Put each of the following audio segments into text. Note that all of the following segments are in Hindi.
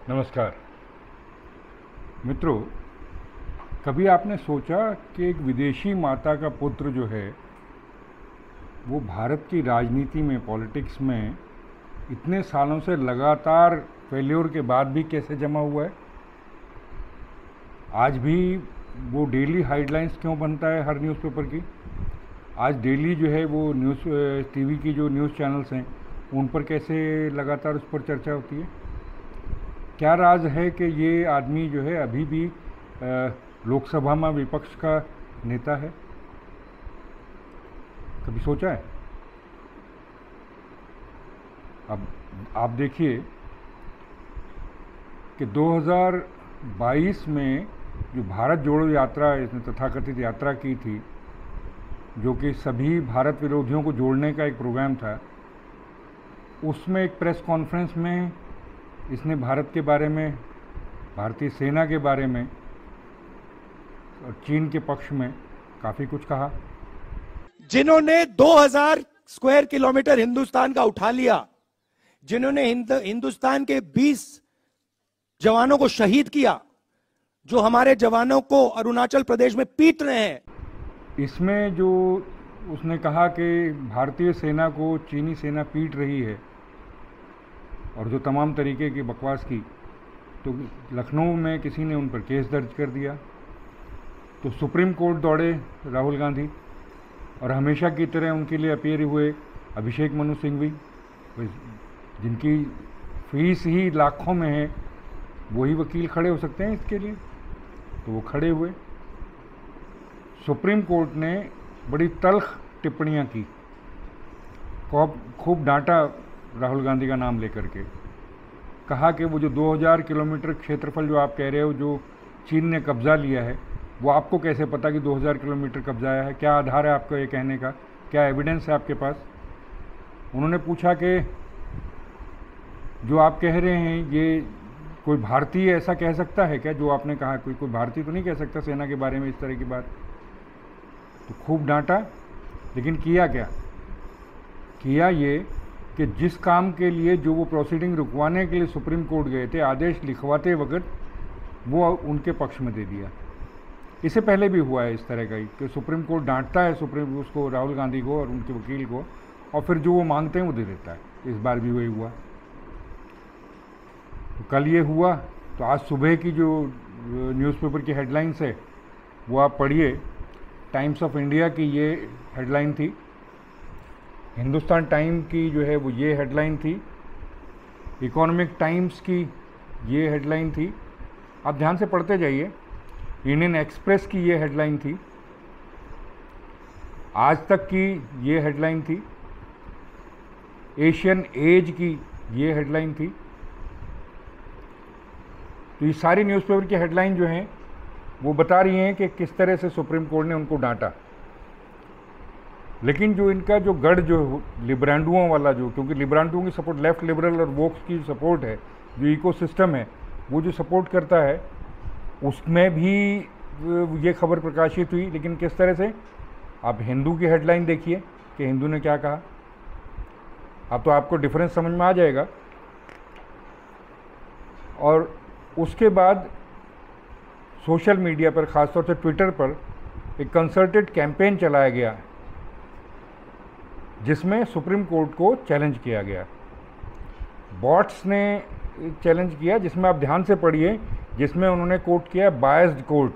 नमस्कार मित्रों, कभी आपने सोचा कि एक विदेशी माता का पुत्र जो है वो भारत की राजनीति में, पॉलिटिक्स में इतने सालों से लगातार फेल्योर के बाद भी कैसे जमा हुआ है? आज भी वो डेली हेडलाइंस क्यों बनता है हर न्यूज़पेपर की? आज डेली जो है वो टीवी की जो न्यूज़ चैनल्स हैं उन पर कैसे लगातार उस पर चर्चा होती है? क्या राज है कि ये आदमी जो है अभी भी लोकसभा में विपक्ष का नेता है? कभी सोचा है? अब आप देखिए कि 2022 में जो भारत जोड़ो यात्रा, इसने तथाकथित यात्रा की थी, जो कि सभी भारत विरोधियों को जोड़ने का एक प्रोग्राम था, उसमें एक प्रेस कॉन्फ्रेंस में इसने भारत के बारे में, भारतीय सेना के बारे में और चीन के पक्ष में काफ़ी कुछ कहा। जिन्होंने 2000 स्क्वायर किलोमीटर हिंदुस्तान का उठा लिया, जिन्होंने हिंदुस्तान के 20 जवानों को शहीद किया, जो हमारे जवानों को अरुणाचल प्रदेश में पीट रहे हैं, इसमें जो उसने कहा कि भारतीय सेना को चीनी सेना पीट रही है और जो तमाम तरीके की बकवास की, तो लखनऊ में किसी ने उन पर केस दर्ज कर दिया। तो सुप्रीम कोर्ट दौड़े राहुल गांधी और हमेशा की तरह उनके लिए अपीयर हुए अभिषेक मनु सिंघवी, जिनकी फीस ही लाखों में है, वही वकील खड़े हो सकते हैं इसके लिए, तो वो खड़े हुए। सुप्रीम कोर्ट ने बड़ी तल्ख टिप्पणियां की, खूब डांटा राहुल गांधी का नाम लेकर के, कहा कि वो जो 2000 किलोमीटर क्षेत्रफल जो आप कह रहे हो जो चीन ने कब्जा लिया है, वो आपको कैसे पता कि 2000 किलोमीटर कब्जाया है? क्या आधार है आपका ये कहने का? क्या एविडेंस है आपके पास? उन्होंने पूछा कि जो आप कह रहे हैं ये कोई भारतीय ऐसा कह सकता है क्या जो आपने कहा? कोई भारतीय तो नहीं कह सकता सेना के बारे में इस तरह की बात। तो खूब डांटा, लेकिन किया क्या? किया ये कि जिस काम के लिए जो वो प्रोसीडिंग रुकवाने के लिए सुप्रीम कोर्ट गए थे, आदेश लिखवाते वक्त वो उनके पक्ष में दे दिया। इससे पहले भी हुआ है इस तरह का ही कि सुप्रीम कोर्ट डांटता है उसको, राहुल गांधी को और उनके वकील को, और फिर जो वो मांगते हैं वो दे देता है। इस बार भी वही हुआ। तो कल ये हुआ, तो आज सुबह की जो न्यूज़पेपर की हेडलाइंस है वो आप पढ़िए। टाइम्स ऑफ इंडिया की ये हेडलाइन थी, हिंदुस्तान टाइम की जो है वो ये हेडलाइन थी, इकोनॉमिक टाइम्स की ये हेडलाइन थी। आप ध्यान से पढ़ते जाइए। इंडियन एक्सप्रेस की ये हेडलाइन थी, आज तक की ये हेडलाइन थी, एशियन एज की ये हेडलाइन थी। तो ये सारी न्यूज़पेपर की हेडलाइन जो हैं वो बता रही हैं कि किस तरह से सुप्रीम कोर्ट ने उनको डांटा। लेकिन जो इनका जो गढ़ जो लिब्रांडुओं वाला, जो क्योंकि लिब्रांडुओं की सपोर्ट, लेफ्ट लिबरल और वोक्स की सपोर्ट है, जो इकोसिस्टम है वो जो सपोर्ट करता है, उसमें भी ये खबर प्रकाशित हुई। लेकिन किस तरह से? आप हिंदू की हेडलाइन देखिए कि हिंदू ने क्या कहा। अब तो आपको डिफरेंस समझ में आ जाएगा। और उसके बाद सोशल मीडिया पर, ख़ासतौर से ट्विटर पर, एक कंसर्टेड कैंपेन चलाया गया जिसमें सुप्रीम कोर्ट को चैलेंज किया गया। बॉट्स ने चैलेंज किया, जिसमें आप ध्यान से पढ़िए, जिसमें उन्होंने कोट किया बायस्ड कोर्ट।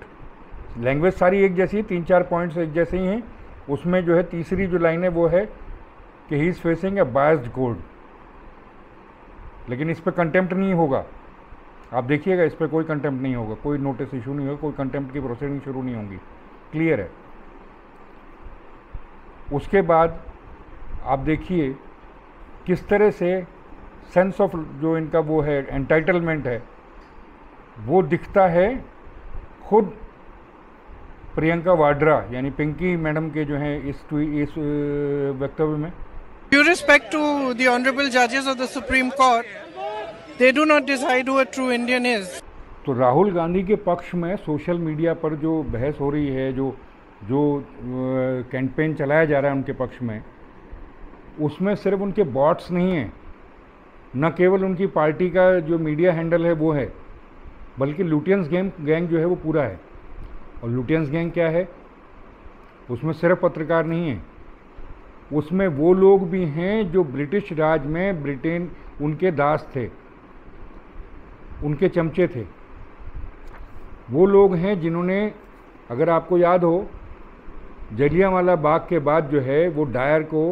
लैंग्वेज सारी एक जैसी, 3-4 पॉइंट्स एक जैसे ही हैं। उसमें जो है तीसरी जो लाइन है वो है कि he is facing A biased court. लेकिन इस पर कंटेम्प्ट नहीं होगा, आप देखिएगा, इस पर कोई कंटेम्प्ट नहीं होगा, कोई नोटिस इशू नहीं होगा, कोई कंटेम्प्ट की प्रोसीडिंग शुरू नहीं होंगी। क्लियर है। उसके बाद आप देखिए किस तरह से सेंस ऑफ जो इनका वो है, एंटाइटलमेंट है, वो दिखता है खुद प्रियंका वाड्रा यानी पिंकी मैडम के जो हैं इस वक्तव्य में। Due respect to the honorable judges of the Supreme Court, they do not decide who a true Indian is. तो राहुल गांधी के पक्ष में सोशल मीडिया पर जो बहस हो रही है, जो कैंपेन चलाया जा रहा है उनके पक्ष में, उसमें सिर्फ उनके बॉट्स नहीं हैं, न केवल उनकी पार्टी का जो मीडिया हैंडल है वो है, बल्कि लुटियंस गैंग जो है वो पूरा है। और लुटियंस गैंग क्या है? उसमें सिर्फ पत्रकार नहीं है, उसमें वो लोग भी हैं जो ब्रिटिश राज में ब्रिटेन उनके दास थे, उनके चमचे थे। वो लोग हैं जिन्होंने, अगर आपको याद हो, जलियांवाला बाग के बाद जो है वो डायर को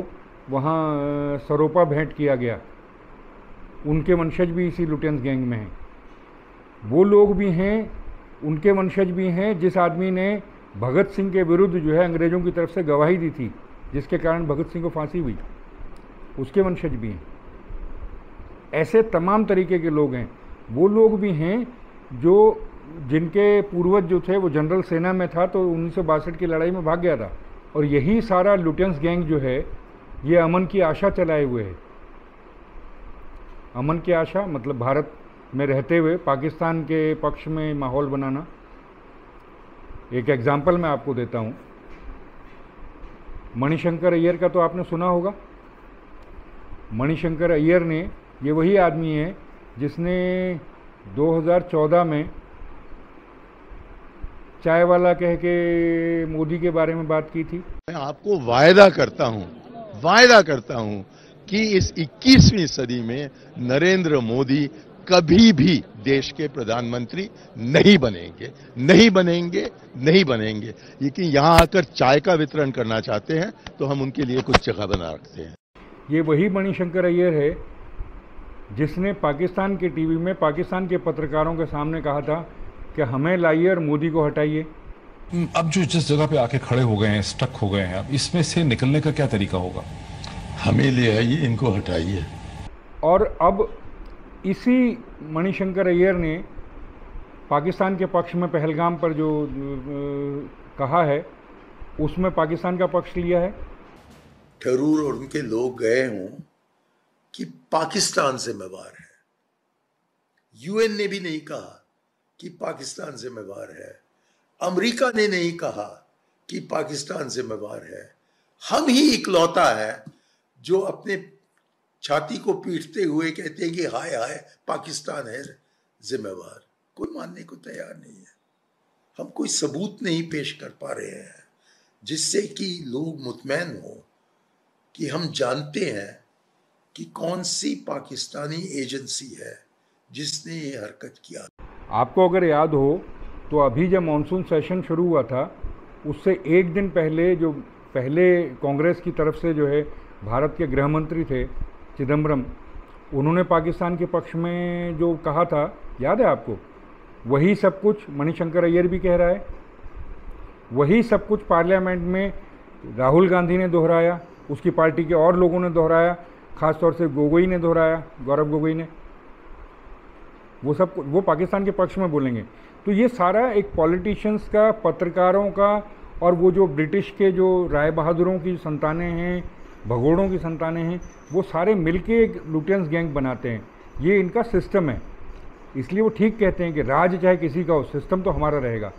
वहाँ सरोपा भेंट किया गया, उनके वंशज भी इसी लुटियंस गैंग में हैं। वो लोग भी हैं, उनके वंशज भी हैं जिस आदमी ने भगत सिंह के विरुद्ध जो है अंग्रेज़ों की तरफ से गवाही दी थी, जिसके कारण भगत सिंह को फांसी हुई, उसके वंशज भी हैं। ऐसे तमाम तरीके के लोग हैं। वो लोग भी हैं जो जिनके पूर्वज जो थे वो जनरल सेना में था, तो 1962 की लड़ाई में भाग गया था। और यही सारा लुटियंस गैंग जो है ये अमन की आशा चलाए हुए है। अमन की आशा मतलब भारत में रहते हुए पाकिस्तान के पक्ष में माहौल बनाना। एक एग्जाम्पल मैं आपको देता हूँ, मणिशंकर अय्यर का तो आपने सुना होगा। मणिशंकर अय्यर ने, ये वही आदमी है जिसने 2014 में चाय वाला कह के मोदी के बारे में बात की थी। मैं आपको वायदा करता हूं कि इस 21वीं सदी में नरेंद्र मोदी कभी भी देश के प्रधानमंत्री नहीं बनेंगे। लेकिन यहां आकर चाय का वितरण करना चाहते हैं तो हम उनके लिए कुछ जगह बना रखते हैं। ये वही मणिशंकर अय्यर है जिसने पाकिस्तान के टीवी में पाकिस्तान के पत्रकारों के सामने कहा था कि हमें लाइए और मोदी को हटाइए। अब जो जिस जगह पे आके खड़े हो गए हैं, स्टक हो गए हैं, अब इसमें से निकलने का क्या तरीका होगा? हमें ले आइए, इनको हटाइए। और अब इसी मणिशंकर अय्यर ने पाकिस्तान के पक्ष में पहलगाम पर जो कहा है उसमें पाकिस्तान का पक्ष लिया है। थरूर और उनके लोग गए हों कि पाकिस्तान जिम्मेवार है, यूएन ने भी नहीं कहा कि पाकिस्तान जिम्मेवार है, अमेरिका ने नहीं कहा कि पाकिस्तान जिम्मेवार है। हम ही इकलौता है जो अपने छाती को पीटते हुए कहते हैं कि हाय हाय पाकिस्तान है जिम्मेवार। कोई मानने को तैयार नहीं है। हम कोई सबूत नहीं पेश कर पा रहे हैं जिससे कि लोग मुतमैन हो कि हम जानते हैं कि कौन सी पाकिस्तानी एजेंसी है जिसने ये हरकत किया। आपको अगर याद हो तो अभी जब मानसून सेशन शुरू हुआ था उससे एक दिन पहले जो पहले कांग्रेस की तरफ से जो है भारत के गृह मंत्री थे चिदम्बरम, उन्होंने पाकिस्तान के पक्ष में जो कहा था याद है आपको? वही सब कुछ मणिशंकर अय्यर भी कह रहा है, वही सब कुछ पार्लियामेंट में राहुल गांधी ने दोहराया, उसकी पार्टी के और लोगों ने दोहराया, ख़ासतौर से गोगोई ने दोहराया, गौरव गोगोई ने। वो सब वो पाकिस्तान के पक्ष में बोलेंगे। तो ये सारा एक पॉलिटिशियंस का, पत्रकारों का, और वो जो ब्रिटिश के जो राय बहादुरों की संतानें हैं, भगोड़ों की संतानें हैं, वो सारे मिलके एक लुटियंस गैंग बनाते हैं। ये इनका सिस्टम है। इसलिए वो ठीक कहते हैं कि राज चाहे किसी का हो, सिस्टम तो हमारा रहेगा।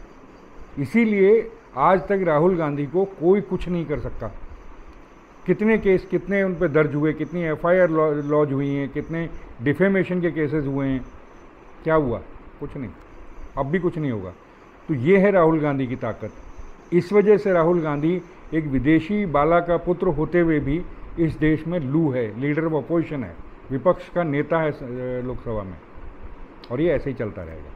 इसीलिए आज तक राहुल गांधी को कोई कुछ नहीं कर सकता। कितने केस, कितने उन पर दर्ज हुए, कितनी एफआईआर लॉन्च हुई हैं, कितने डिफेमेशन के केसेस हुए हैं, क्या हुआ? कुछ नहीं, अब भी कुछ नहीं होगा। तो ये है राहुल गांधी की ताकत। इस वजह से राहुल गांधी एक विदेशी बाला का पुत्र होते हुए भी इस देश में लू है, लीडर ऑफ अपोजिशन है, विपक्ष का नेता है लोकसभा में, और ये ऐसे ही चलता रहेगा।